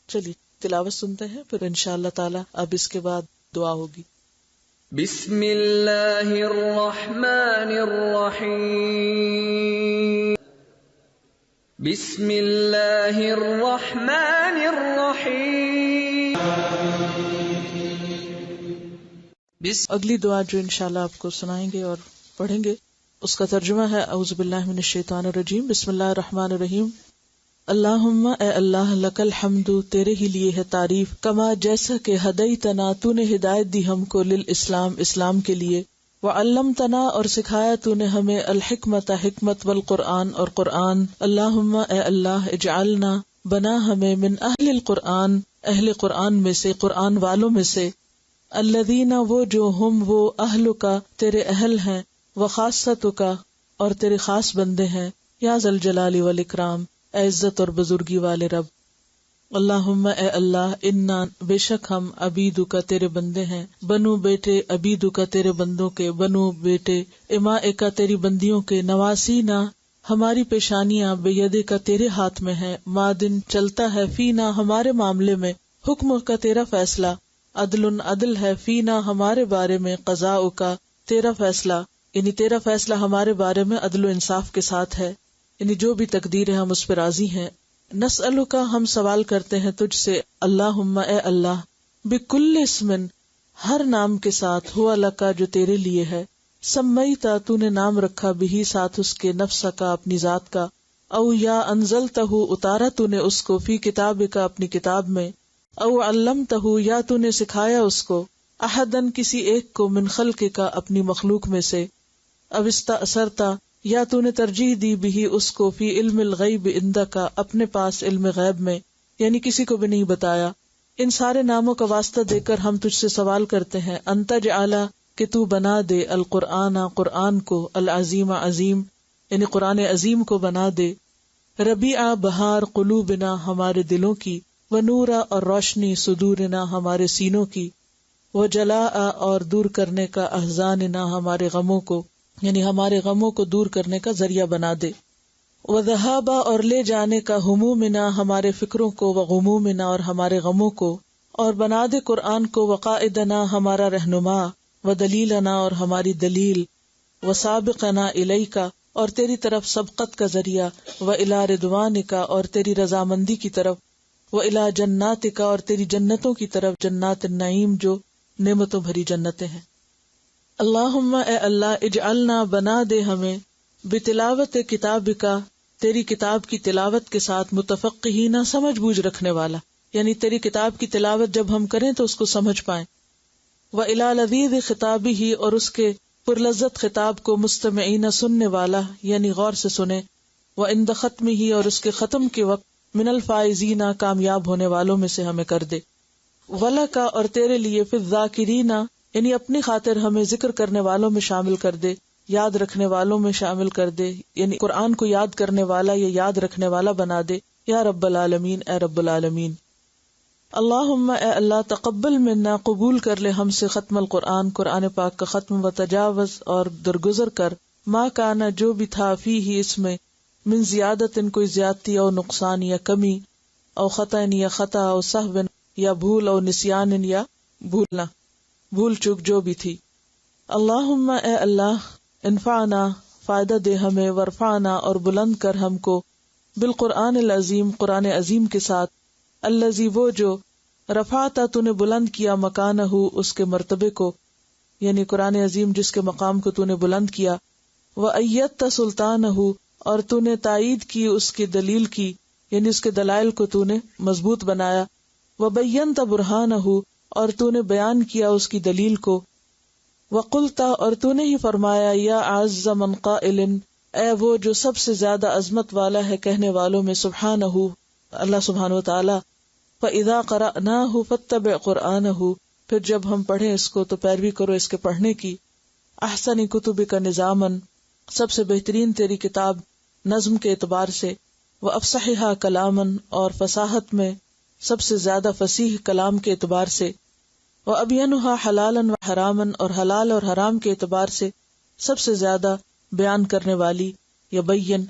چلیے تلاوت سنتے ہیں، پھر انشاءاللہ تعالی اب اس کے بعد دعا ہوگی۔ بسم اللہ الرحمن الرحیم، بسم اللہ الرحمن الرحیم۔ اگلی دعا جو انشاءاللہ آپ کو سنائیں گے اور پڑھیں گے، اس کا ترجمہ ہے اعوذ باللہ من الشیطان الرجیم، بسم اللہ الرحمن الرحیم۔ اللہم اے اللہ، لک الحمد تیرے ہی لیے ہے تعریف، کما جیسا کہ ہدیتنا تو نے ہدایت دی ہم کو، للاسلام اسلام کے لیے، وعلمتنا اور سکھایا تو نے ہمیں، الحکمت حکمت، والقرآن اور قرآن۔ اللہم اے اللہ، اجعلنا بنا ہمیں، من اہل القرآن اہل قرآن میں سے، قرآن والوں میں سے، الذین وہ جو، ہم وہ، اہل کا تیرے اہل ہیں، وخاصتک کا اور تیرے خاص بندے ہیں، یا ذا الجلال والاکرام اے عزت اور بزرگی والے رب۔ اللہم اے اللہ، انا بے شک ہم، عبیدک تیرے بندے ہیں، بنو بیٹے عبیدک تیرے بندوں کے، بنو بیٹے امائک تیری بندیوں کے، نواسینا ہماری پیشانیاں، بیدک تیرے ہاتھ میں ہے، مادن چلتا ہے، فینا ہمارے معاملے میں، حکم کا تیرا فیصلہ، عدل عدل ہے، فینا ہمارے بارے میں، قضاء کا تیرا فیصلہ، یعنی تیرا فیصلہ ہمارے بارے میں عدل و انصاف کے ساتھ ہے، یعنی جو بھی تقدیر ہے ہم اس پہ راضی ہیں۔ نسألک ہم سوال کرتے ہیں تجھ سے، اللہم اے اللہ، بکل اسم ہر نام کے ساتھ، ہوا لکا جو تیرے لیے ہے، سمیتا تو نے نام رکھا، بھی ساتھ اس کے، نفس کا اپنی ذات کا، او یا انزلتہ اتارا تو نے اس کو، فی کتاب کا اپنی کتاب میں، او علمتہ یا تو نے سکھایا اس کو، احدن کسی ایک کو، من خلق کا اپنی مخلوق میں سے، او استأثرتا یا تو نے ترجیح دی بھی اس کو، فی علم الغیب عندک اپنے پاس علم غیب میں، یعنی کسی کو بھی نہیں بتایا۔ ان سارے ناموں کا واسطہ دے کر ہم تجھ سے سوال کرتے ہیں، انت جعلا کہ تو بنا دے، القرآن قرآن کو، العظیم عظیم یعنی قرآن عظیم کو بنا دے، ربیع بہار قلوبنا ہمارے دلوں کی، ونورا اور روشنی صدورنا ہمارے سینوں کی، وجلاء اور دور کرنے کا، احزاننا ہمارے غموں کو، یعنی ہمارے غموں کو دور کرنے کا ذریعہ بنا دے، وذہابا اور لے جانے کا، ہمومنا ہمارے فکروں کو، وغمومنا اور ہمارے غموں کو، اور بنا دے قرآن کو، وقائدنا ہمارا رہنما، ودلیلنا اور ہماری دلیل، وسابقنا الیکا اور تیری طرف سبقت کا ذریعہ، والی رضوانکا اور تیری رضامندی کی طرف، والی جناتکا اور تیری جنتوں کی طرف، جنات النعیم جو نعمتوں بھری جنتیں ہیں۔ اللہم اے اللہ، اجعلنا بنا دے ہمیں، بتلاوت کتابکا تیری کتاب کی تلاوت کے ساتھ، متفقہین سمجھ بوجھ رکھنے والا، یعنی تیری کتاب کی تلاوت جب ہم کریں تو اس کو سمجھ پائیں، وإلی لذیذ خطابہ اور اس کے پرلذت خطاب کو، مستمعین سننے والا یعنی غور سے سنے، وعند ختمہ اور اس کے ختم کے وقت، من الفائزین کامیاب ہونے والوں میں سے ہمیں کر دے، ولک اور تیرے لیے، فی الذاکرین یعنی اپنی خاطر ہمیں ذکر کرنے والوں میں شامل کر دے، یاد رکھنے والوں میں شامل کر دے، یعنی قرآن کو یاد کرنے والا یا یاد رکھنے والا بنا دے، یا رب العالمین اے رب العالمین۔ اللہم اے اللہ، تقبل منا قبول کر لے ہم سے، ختم القرآن قرآن پاک کا ختم، وتجاوز اور درگزر کر، ما کانا جو بھی تھا، فیہ اس میں، من زیادت کوئی زیادتی، او نقصان یا کمی، او خطا یا خطا، او سہو یا بھول، او نسیان یا بھولنا بھول چوک جو بھی تھی۔ اللہم اے اللہ، انفعنا فائدہ دے ہمیں، ورفعنا اور بلند کر ہم کو، بالقرآن العظیم قرآن عظیم کے ساتھ، الذی وہ جو، رفعتا تو نے بلند کیا، مکانہ اس کے مرتبے کو، یعنی قرآن عظیم جس کے مقام کو تو نے بلند کیا، وایدت سلطانہ اور تو نے تائید کی اس کی دلیل کی، یعنی اس کے دلائل کو تو نے مضبوط بنایا، وبینت برہانہ اور تو نے بیان کیا اس کی دلیل کو، وقلتا اور تو نے ہی فرمایا، یا اعز من قائل اے وہ جو سب سے زیادہ عظمت والا ہے کہنے والوں میں، سبحانہ اللہ سبحانہ وتعالی، فاذا قرأناہ فاتبع قرآنہ پھر جب ہم پڑھیں اس کو تو پیروی کرو اس کے پڑھنے کی، احسن کتبک نظامن سب سے بہترین تیری کتاب نظم کے اعتبار سے، وافصحھا کلامن اور فصاحت میں سب سے زیادہ فصیح کلام کے اعتبار سے، وابینھا حلالا وحراما اور حلال اور حرام کے اعتبار سے سب سے زیادہ بیان کرنے والی، یا بین،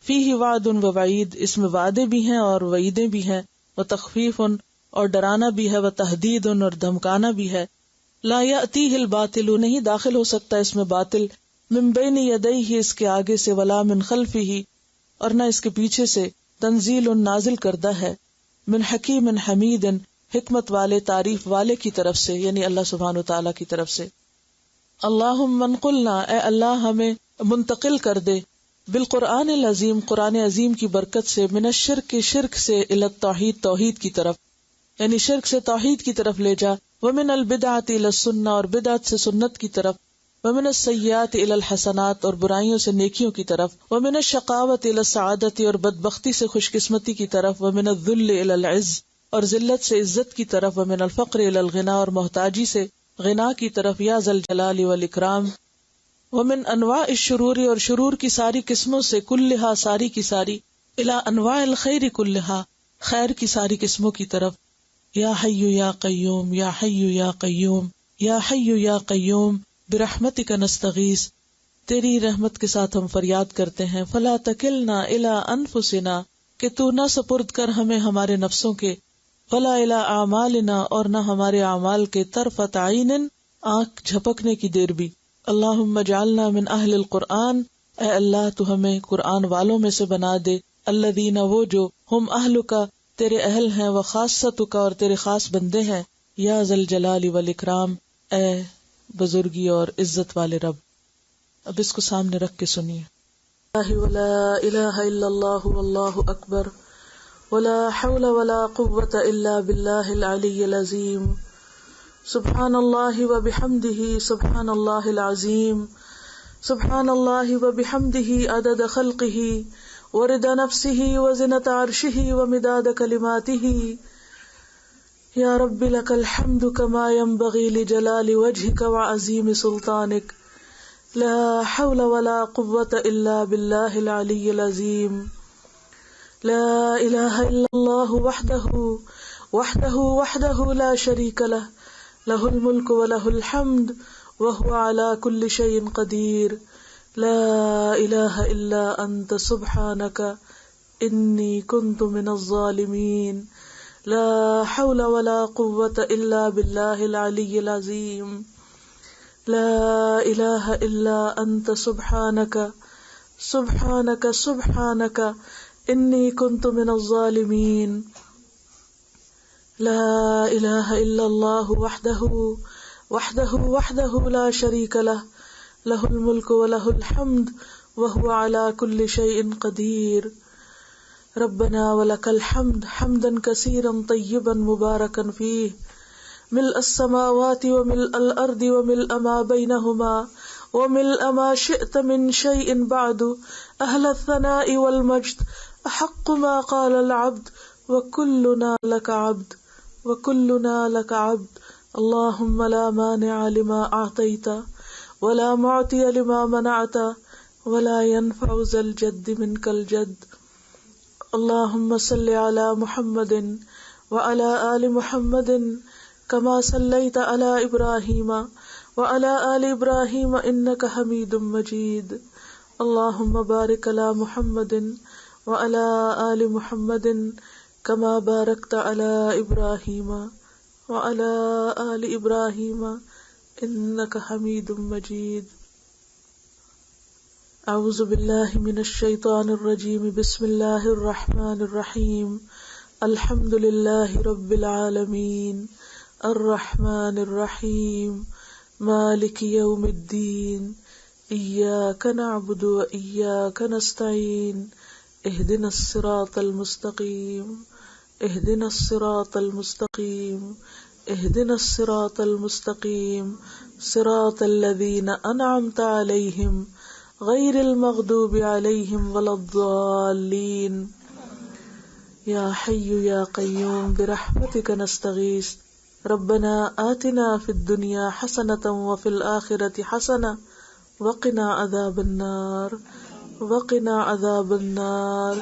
فیہ وعد و وعید اس میں وعدے بھی ہیں اور وعیدیں بھی ہیں، وتخفیف اور ڈرانا بھی ہے، وتہدید اور دھمکانا بھی ہے۔ لا یأتیہ الباطل نہیں داخل ہو سکتا اس میں باطل، من بین یدیہ اس کے آگے سے، ولا من خلفہ اور نہ اس کے پیچھے سے، تنزیل نازل کردہ ہے، من حکیم حمید حکمت والے تعریف والے کی طرف سے، یعنی اللہ سبحانہ وتعالی کی طرف سے۔ اللہم انقلنا اے اللہ ہمیں منتقل کر دے، بالقرآن العظیم قرآن عظیم کی برکت سے، من الشرک شرک سے، الی التوحید توحید کی طرف، یعنی شرک سے توحید کی طرف لے جا، ومن البدعۃ الی السنہ اور بدعت سے سنت کی طرف، ومن السیئات الی الحسنات اور برائیوں سے نیکیوں کی طرف، ومن الشقاوۃ الی السعادۃ اور بدبختی سے خوش قسمتی کی طرف، ومن الذل الی العز اور ذلت سے عزت کی طرف، ومن الفقر الی الغنی اور محتاجی سے غنا کی طرف، یا ذا الجلال والاکرام، ومن انواع الشرور اور شرور کی ساری قسموں سے، کلہا ساری کی ساری، الی انواع الخیر کلہا خیر کی ساری قسموں کی طرف، یا حی یا قیوم یا حی یا قیوم یا حی یا قیوم برحمتک نستغیث، تیری رحمت کے ساتھ ہم فریاد کرتے ہیں، فلا تکلنا الی انفسنا کہ تو نہ سپرد کر ہمیں ہمارے نفسوں کے، ولا الی اعمالنا اور نہ ہمارے اعمال کے، طرفۃ عین آنکھ جھپکنے کی دیر بھی۔ اللہم اجعلنا من اہل القرآن اے اللہ تو ہمیں قرآن والوں میں سے بنا دے، الذین وہ جو، ہم اہلک تیرے اہل ہیں، وخاصتک اور تیرے خاص بندے ہیں، یا ذا الجلال والاکرام اے بزرگی اور عزت والے رب۔ اب اس کو سامنے رکھ کے سنیے۔ ولا الہ الا اللہ واللہ اکبر ولا حول ولا قوة الا باللہ العلی العظیم، سبحان اللہ وبحمدہ سبحان اللہ العظیم، سبحان اللہ وبحمدہ عدد خلقہ ورضا نفسہ وزنة عرشہ ومداد کلماتہ، یا رب لک الحمد کما ينبغی لجلال وجہک وعظیم سلطانک، لا حول ولا قوة الا باللہ العلی العظیم، لا الہ الا اللہ وحدہ لا شریک لہ، لہ الملک ولہ الحمد وہو علی کل شیء قدیر، لا الہ الا انت سبحانک انی کنت من الظالمین، لا حول ولا قوة الا باللہ العلی العظیم، لا الہ الا انت سبحانک سبحانک سبحانک انی کنت من الظالمین، لا الہ الا اللہ وحدہ لا شریک لہ، لہ الملک ولہ الحمد وہو علی کل شیء قدیر، ربنا ولک الحمد حمدا کثیرا طیبا مبارکا فیہ، ملء السماوات وملء الارض وملء ما بینہما وملء ما شئت من شیء بعد، اہل الثناء والمجد احق ما قال العبد وکلنا لک عبد وکلنا لک عبد، اللہم لا مانع لما اعطیت ولا معطی لما منعت ولا ينفع ذا الجد منک الجد، اللہم صل علی محمد وعلی آل محمد کما صلیت علی ابراہیم وعلی آل ابراہیم انک حمید مجید، اللہم بارک علی محمد وعلی آل محمد کما بارکت علی ابراہیم وعلی آل ابراہیم انک حمید مجید۔ اعوذ باللہ من الشیطان الرجیم، بسم اللہ الرحمن الرحیم، الحمد للہ رب العالمین، الرحمن الرحیم، مالک یوم الدین، ایاک نعبد و ایاک نستعین، اہدنا الصراط المستقیم، اہدنا الصراط المستقیم، اہدنا الصراط المستقیم، صراط الذین انعمت علیہم غیر المغضوب علیہم ولا الضالین، یا حی یا قیوم برحمتک نستغیث، ربنا آتنا فی الدنیا حسنة وفی الآخرة حسنة وقنا عذاب النار وقنا عذاب النار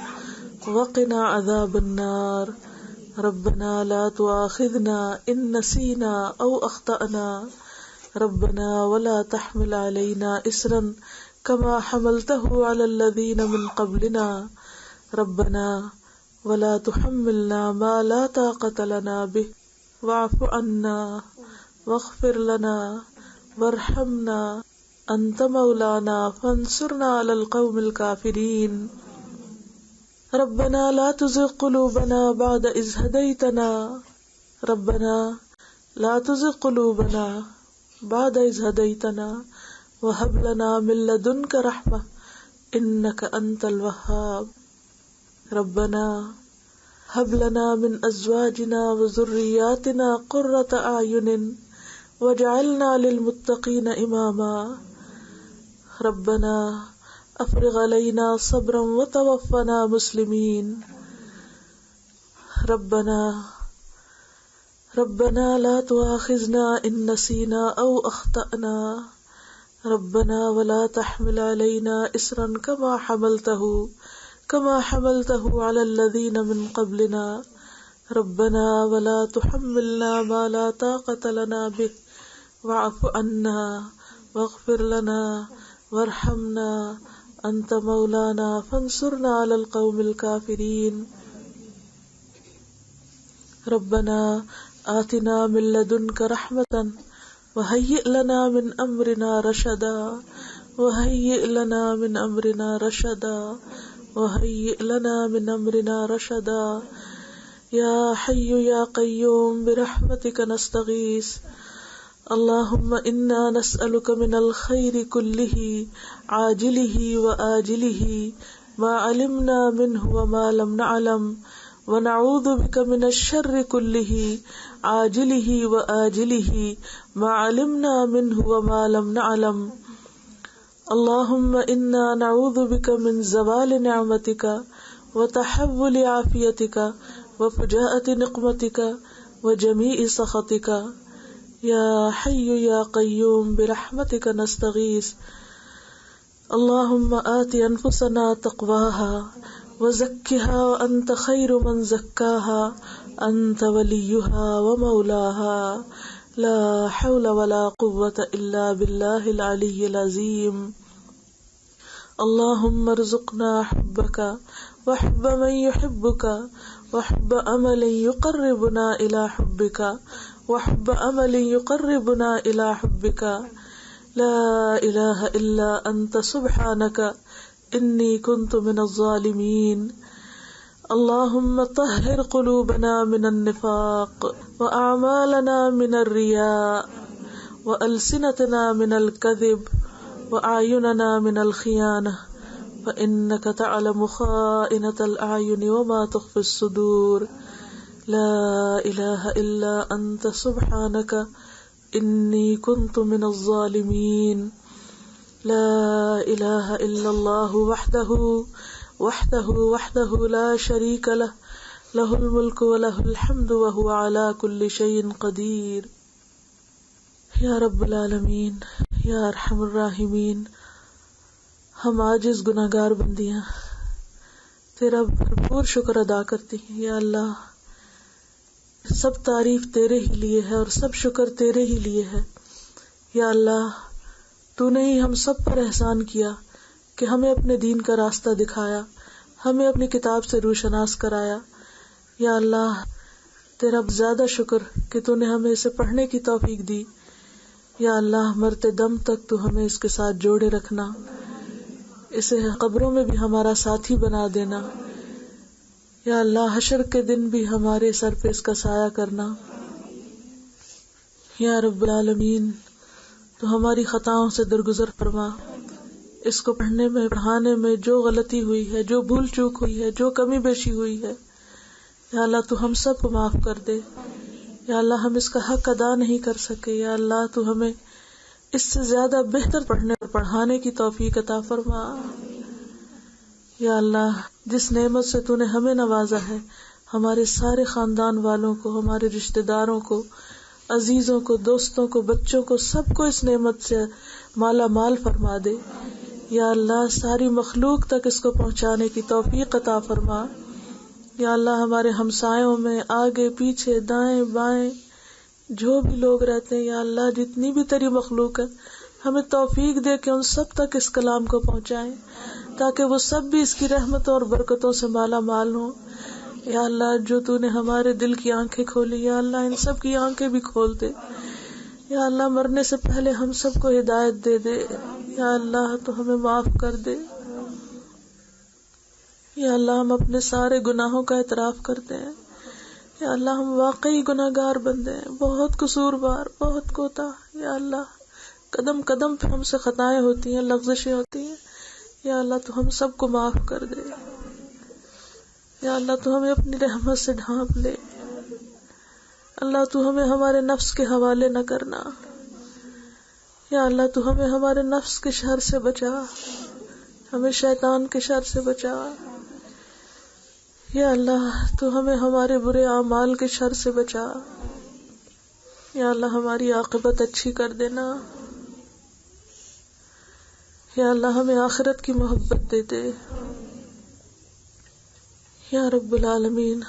وقنا عذاب النار، ربنا لا تؤاخذنا ان نسینا او اخطأنا، ربنا ولا تحمل علينا اصرا كما حملته على الذين من قبلنا، ربنا ولا تحملنا ما لا طاقة لنا به واعف عنا واغفر لنا وارحمنا أنت مولانا فانصرنا على القوم الكافرين ربنا لا تزغ قلوبنا بعد إذ هديتنا ربنا لا تزغ قلوبنا بعد إذ هديتنا وهب لنا من لدنك رحمة إنك أنت الوهاب ربنا هب لنا من أزواجنا وذرياتنا قرة أعين واجعلنا للمتقين إماما ربنا افرغ علينا صبرا وتوفنا مسلمين ربنا لا تؤاخذنا إن نسينا أو أخطأنا ربنا ولا تحمل علينا إصرا كما حملته على الذين من قبلنا ربنا ولا تحملنا ما لا طاقة لنا به واعف عنا واغفر لنا وارحمنا أنت مولانا فانصرنا على القوم الكافرين ربنا آتنا من لدنك رحمة وهيئ لنا من أمرنا رشدا يا حي يا قيوم برحمتك نستغيث اللهم إنا نسألك من الخير كله عاجله وآجله ما علمنا منه وما لم نعلم ونعوذ بك من الشر كله عاجله وآجله ما علمنا منه وما لم نعلم اللهم إنا نعوذ بك من زوال نعمتك وتحول عافيتك وفجاءة نقمتك وجميع سخطك يا حي يا قيوم برحمتك نستغيث اللهم آت أنفسنا تقواها وزكها وأنت خير من زكاها أنت وليها ومولاها لا حول ولا قوة إلا بالله العلي العظيم اللهم ارزقنا حبك وحب من يحبك وحب عمل يقربنا إلى حبك وحب عمل يقربنا إلى حبك لا إله إلا أنت سبحانك إني كنت من الظالمين اللهم طهر قلوبنا من النفاق وأعمالنا من الرياء وألسنتنا من الكذب وأعيننا من الخيانة فإنك تعلم خائنة الأعين وما تخفي الصدور لا إله إلا أنت سبحانك إني كنت من الظالمين لا إله إلا الله وحده لا شريك له له الملك وله الحمد وهو على كل شيء قدير یا رب العالمین یا ارحم الراحمین ہم عاجز گناہگار بندیاں تیرا بھرپور شکر ادا کرتی ہیں یا اللہ. سب تعریف تیرے ہی لیے ہے اور سب شکر تیرے ہی لیے ہے یا اللہ. تو نے ہی ہم سب پر احسان کیا کہ ہمیں اپنے دین کا راستہ دکھایا، ہمیں اپنی کتاب سے روشناس کرایا. یا اللہ تیرا زیادہ شکر کہ تو نے ہمیں اسے پڑھنے کی توفیق دی. یا اللہ مرتے دم تک تو ہمیں اس کے ساتھ جوڑے رکھنا، اسے قبروں میں بھی ہمارا ساتھی بنا دینا. یا اللہ حشر کے دن بھی ہمارے سر پہ اس کا سایہ کرنا. یا رب العالمین تو ہماری خطاؤں سے درگزر فرما. اس کو پڑھنے میں پڑھانے میں جو غلطی ہوئی ہے، جو بھول چوک ہوئی ہے، جو کمی بیشی ہوئی ہے، یا اللہ تو ہم سب کو معاف کر دے. یا اللہ ہم اس کا حق ادا نہیں کر سکے، یا اللہ تو ہمیں اس سے زیادہ بہتر پڑھنے اور پڑھانے کی توفیق عطا فرما. یا اللہ جس نعمت سے تو نے ہمیں نوازا ہے، ہمارے سارے خاندان والوں کو، ہمارے رشتہ داروں کو، عزیزوں کو، دوستوں کو، بچوں کو، سب کو اس نعمت سے مالا مال فرما دے. یا اللہ ساری مخلوق تک اس کو پہنچانے کی توفیق عطا فرما. یا اللہ ہمارے ہمسایوں میں آگے پیچھے دائیں بائیں جو بھی لوگ رہتے ہیں، یا اللہ جتنی بھی تیری مخلوق ہے ہمیں توفیق دے کہ ان سب تک اس کلام کو پہنچائیں، تاکہ وہ سب بھی اس کی رحمتوں اور برکتوں سے مالا مال ہوں. یا اللہ جو تو نے ہمارے دل کی آنکھیں کھولی، یا اللہ ان سب کی آنکھیں بھی کھول دے. یا اللہ مرنے سے پہلے ہم سب کو ہدایت دے دے. یا اللہ تو ہمیں معاف کر دے. یا اللہ ہم اپنے سارے گناہوں کا اعتراف کرتے ہیں. یا اللہ ہم واقعی گناہگار بندے ہیں، بہت قصوروار، بہت کوتاہ. یا اللہ قدم قدم پہ ہم سے خطائیں ہوتی ہیں، لغزشیں ہوتی ہیں. یا اللہ تو ہم سب کو معاف کر دے. یا اللہ تو ہمیں اپنی رحمت سے ڈھانپ لے. اللہ تو ہمیں ہمارے نفس کے حوالے نہ کرنا. یا اللہ تو ہمیں ہمارے نفس کے شر سے بچا، ہمیں شیطان کے شر سے بچا. یا اللہ تو ہمیں ہمارے برے اعمال کے شر سے بچا. یا اللہ ہماری عاقبت اچھی کر دینا. یا اللہ ہمیں آخرت کی محبت دے دے. یا رب العالمین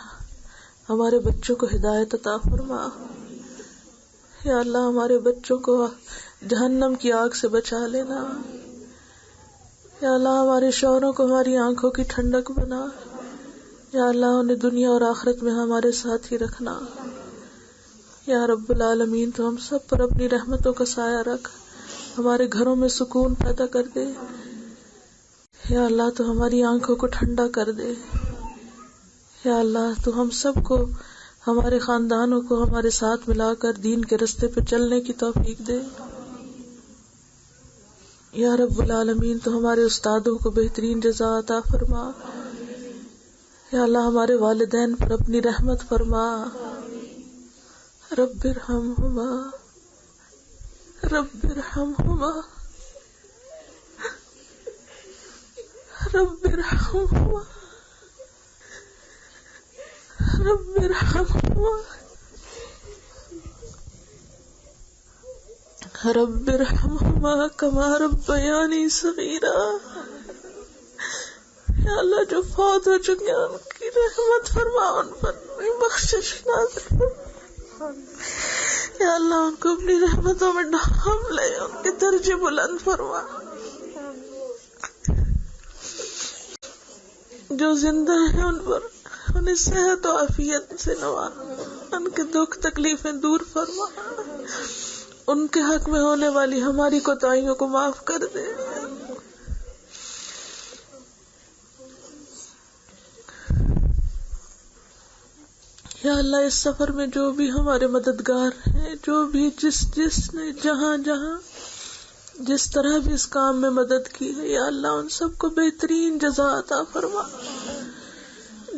ہمارے بچوں کو ہدایت عطا فرما. یا اللہ ہمارے بچوں کو جہنم کی آگ سے بچا لینا. یا اللہ ہمارے شوہروں کو ہماری آنکھوں کی ٹھنڈک بنا. یا اللہ انہیں دنیا اور آخرت میں ہمارے ساتھ ہی رکھنا. یا رب العالمین تو ہم سب پر اپنی رحمتوں کا سایہ رکھ، ہمارے گھروں میں سکون پیدا کر دے. یا اللہ تو ہماری آنکھوں کو ٹھنڈا کر دے. یا اللہ تو ہم سب کو، ہمارے خاندانوں کو ہمارے ساتھ ملا کر دین کے رستے پہ چلنے کی توفیق دے. یا رب العالمین تو ہمارے استادوں کو بہترین جزا عطا فرما. یا اللہ ہمارے والدین پر اپنی رحمت فرما. رب ارحمہما رب ارحمہما رب ارحمہما رب ارحمہما رب ارحمہما کما ربیانی صغیرا. یا اللہ جو فوت ہو چکے ہیں ان کی رحمت فرما، ان پر بخشش نازل فرما. یا اللہ ان کو اپنی رحمتوں میں ڈھانپ لے، ان کے درجے بلند فرما. جو زندہ ہیں ان پر انہیں صحت و عافیت سے نواز، ان کے دکھ تکلیفیں دور فرما. ان کے حق میں ہونے والی ہماری کوتاہیوں کو معاف کر دے. یا اللہ اس سفر میں جو بھی ہمارے مددگار ہیں، جو بھی جس نے جہاں جس طرح بھی اس کام میں مدد کی ہے، یا اللہ ان سب کو بہترین جزا عطا فرما.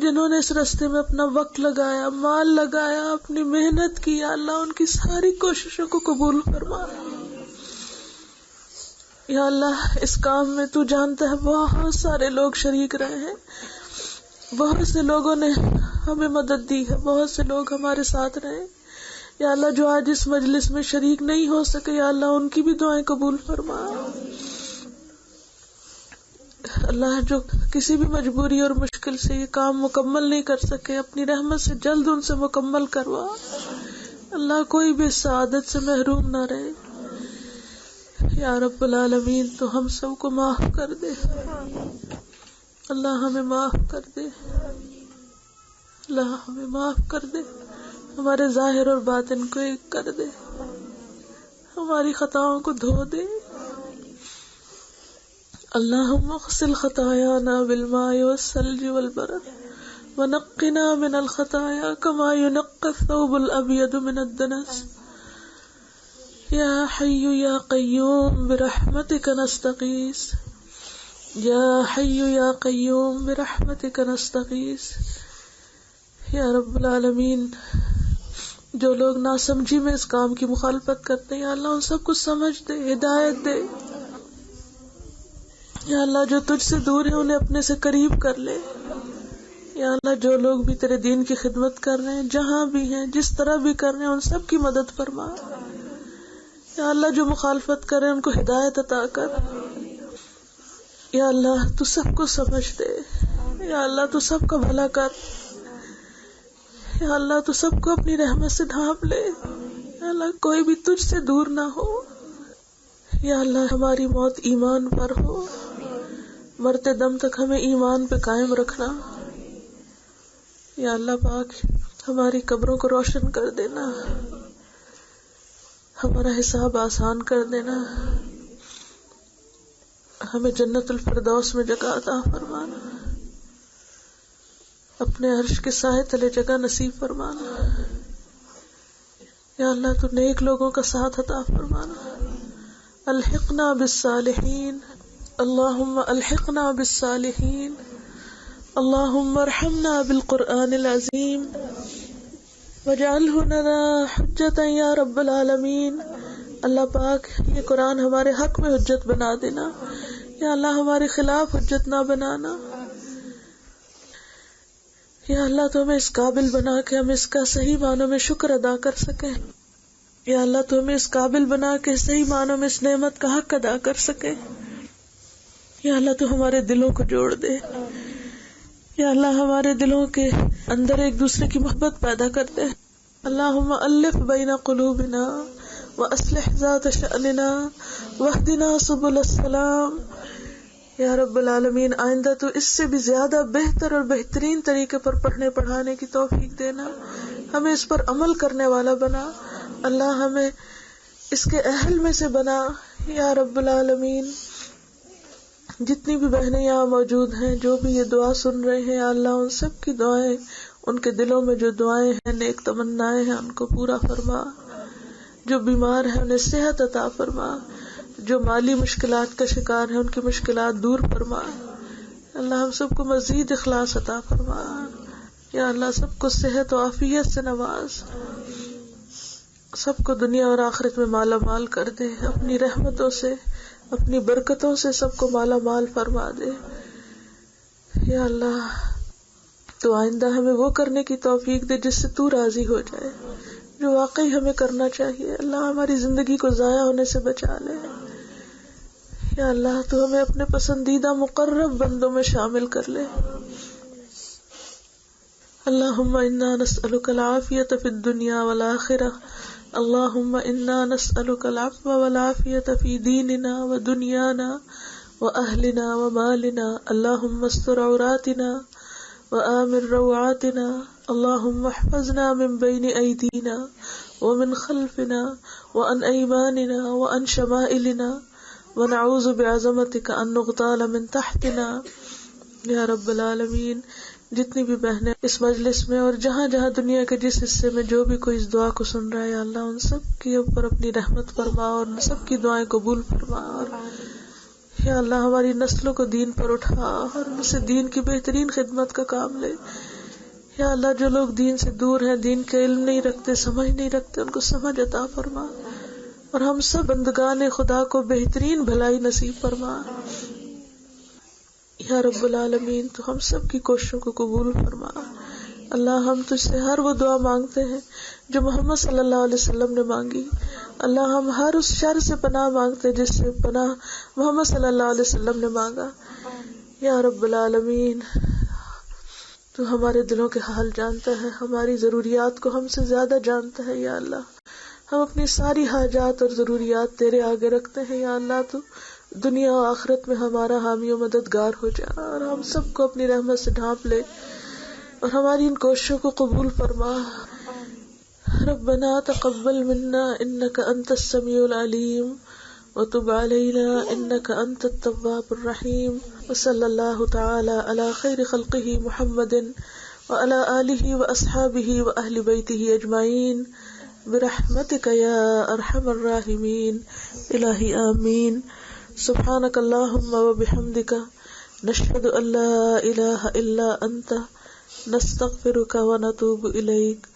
جنہوں نے اس راستے میں اپنا وقت لگایا، مال لگایا، اپنی محنت کی، یا اللہ ان کی ساری کوششوں کو قبول فرما. یا اللہ اس کام میں تو جانتا ہے بہت سارے لوگ شریک رہے ہیں، بہت سے لوگوں نے ہمیں مدد دی ہے، بہت سے لوگ ہمارے ساتھ رہے. یا اللہ جو آج اس مجلس میں شریک نہیں ہو سکے، یا اللہ ان کی بھی دعائیں قبول فرما. اللہ جو کسی بھی مجبوری اور مشکل سے یہ کام مکمل نہیں کر سکے، اپنی رحمت سے جلد ان سے مکمل کروا. اللہ کوئی بھی اس سعادت سے محروم نہ رہے. یا رب العالمین تو ہم سب کو معاف کر دے. اللہ ہمیں معاف کر دے. اللہ ہمیں معاف کر دے. ہمارے ظاہر اور باطن کو ایک کر دے. ہماری خطاؤں کو دھو دے. اللہم اغسل خطایانا بالماء والثلج والبرد ونقنا من الخطایا كما ينقى الثوب الابيض من الدنس. یا حی یا قیوم برحمتک نستغیث. یا حی یا قیوم برحمتک نستغیث. یا رب العالمین جو لوگ ناسمجھی میں اس کام کی مخالفت کرتے ہیں، یا اللہ ان سب کو سمجھ دے، ہدایت دے. یا اللہ جو تجھ سے دور ہیں انہیں اپنے سے قریب کر لے. یا اللہ جو لوگ بھی تیرے دین کی خدمت کر رہے ہیں، جہاں بھی ہیں، جس طرح بھی کر رہے ہیں، ان سب کی مدد فرما. یا اللہ جو مخالفت کر رہے ہیں ان کو ہدایت عطا کر. یا اللہ تو سب کو سمجھ دے. یا اللہ تو سب کا بھلا کر. یا اللہ تو سب کو اپنی رحمت سے ڈھانپ لے. یا اللہ کوئی بھی تجھ سے دور نہ ہو. یا اللہ ہماری موت ایمان پر ہو، مرتے دم تک ہمیں ایمان پہ قائم رکھنا. یا اللہ پاک ہماری قبروں کو روشن کر دینا، ہمارا حساب آسان کر دینا، ہمیں جنت الفردوس میں جگہ عطا فرمانا، اپنے عرش کے سائے تلے جگہ نصیب فرمانا۔ یا اللہ تو نیک لوگوں کا ساتھ عطا فرمانا۔ الحقنا بالصالحین، اللہم الحقنا بالصالحین، اللہم ارحمنا بالقرآن العظیم واجعلہ لنا حجتا یا رب العالمین۔ اللہ پاک یہ قرآن ہمارے حق میں حجت بنا دینا، یا اللہ ہمارے خلاف حجت نہ بنانا۔ یا اللہ تو ہمیں اس قابل بنا کہ ہم اس کا صحیح معنوں میں شکر ادا کر سکیں۔ یا اللہ تو ہمیں اس قابل بنا کہ صحیح معنوں میں اس نعمت کا حق ادا کر سکیں۔ یا اللہ تو ہمارے دلوں کو جوڑ دے۔ یا اللہ ہمارے دلوں کے اندر ایک دوسرے کی محبت پیدا کر دے۔ اللہم الف بین قلوبنا واصلح ذات شأننا واہدنا سبل السلام۔ یا رب العالمین آئندہ تو اس سے بھی زیادہ بہتر اور بہترین طریقے پر پڑھنے پڑھانے کی توفیق دینا، ہمیں اس پر عمل کرنے والا بنا۔ اللہ ہمیں اس کے اہل میں سے بنا یا رب العالمین۔ جتنی بھی بہنیں یہاں موجود ہیں، جو بھی یہ دعا سن رہے ہیں، اللہ ان سب کی دعائیں، ان کے دلوں میں جو دعائیں ہیں، نیک تمنائیں ہیں، ان کو پورا فرما۔ جو بیمار ہیں انہیں صحت عطا فرما، جو مالی مشکلات کا شکار ہیں ان کی مشکلات دور فرما۔ اللہ ہم سب کو مزید اخلاص عطا فرما۔ یا اللہ سب کو صحت و عافیت سے نواز، سب کو دنیا اور آخرت میں مالا مال کر دے، اپنی رحمتوں سے، اپنی برکتوں سے سب کو مالا مال فرما دے۔ یا اللہ تو آئندہ ہمیں وہ کرنے کی توفیق دے جس سے تو راضی ہو جائے، جو واقعی ہمیں کرنا چاہیے۔ اللہ ہماری زندگی کو ضائع ہونے سے بچا لے۔ یا اللہ تو ہمیں اپنے پسندیدہ مقرب بندوں میں شامل کر لے۔ اللہم انا نسألک العافیۃ فی الدنیا والآخرہ، اللہم انا نسألک العفو والعافیۃ فی دیننا ودنیانا واہلنا ومالنا، اللہم استر عوراتنا وآمن روعاتنا، اللہم احفظنا من بین ایدینا ومن خلفنا وعن ایماننا وعن شمائلنا ونعوذ بعظمتک ان نغتال من تحتنا۔ یا رب العالمین جتنی بھی بہنیں اس مجلس میں اور جہاں جہاں دنیا کے جس حصے میں جو بھی کوئی اس دعا کو سن رہا ہے، یا اللہ ان سب کے اوپر اپنی رحمت فرما اور ان سب کی دعائیں قبول فرما۔ اور یا اللہ ہماری نسلوں کو دین پر اٹھا اور ان سے دین کی بہترین خدمت کا کام لے۔ یا اللہ جو لوگ دین سے دور ہیں، دین کے علم نہیں رکھتے، سمجھ نہیں رکھتے، ان کو سمجھ عطا فرما، اور ہم سب بندگان خدا کو بہترین بھلائی نصیب فرما۔ یا رب العالمین تو ہم سب کی کوششوں کو قبول فرما۔ اللہ ہم تجھ سے ہر وہ دعا مانگتے ہیں جو محمد صلی اللہ علیہ وسلم نے مانگی۔ اللہ ہم ہر اس شر سے پناہ مانگتے جس سے پناہ محمد صلی اللہ علیہ وسلم نے مانگا۔ یا رب العالمین تو ہمارے دلوں کے حال جانتا ہے، ہماری ضروریات کو ہم سے زیادہ جانتا ہے۔ یا اللہ ہم اپنی ساری حاجات اور ضروریات تیرے آگے رکھتے ہیں۔ یا اللہ تو دنیا و آخرت میں ہمارا حامی و مددگار ہو جا، اور ہم سب کو اپنی رحمت سے ڈھانپ لے اور ہماری ان کوششوں کو قبول فرما۔ ربنا تقبل منا انك انت السميع العليم وتب علينا انك انت التواب الرحيم، وصلى الله تعالى على خير خلقه محمد وعلى آله واصحابه واهل بيته اجمعين برحمتك يا ارحم الراحمين۔ الہی آمین۔ سبحانك اللهم وبحمدك نشهد ان لا اله الا انت نستغفرك ونتوب اليك،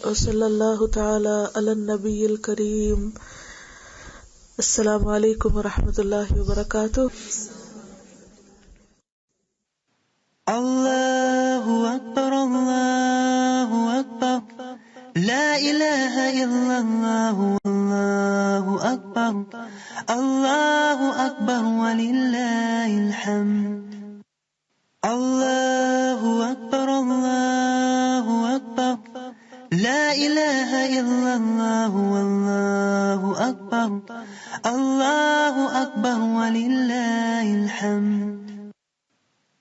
وصلی اللہ تعالی علی النبی الکریم۔ السلام علیکم ورحمۃ اللہ وبرکاتہ۔ اللہ اکبر اللہ اکبر، لا الہ الا اللہ اللہ اکبر، اللہ اکبر وللہ الحمد۔ اللہ اکبر اللہ اکبر، لا الہ الا اللہ اللہ اکبر، اللہ اکبر وللہ الحمد۔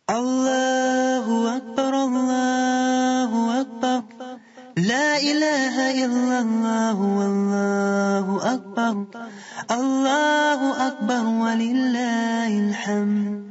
اللہ اکبر اللہ لا إله إلا الله والله أكبر الله أكبر ولله الحمد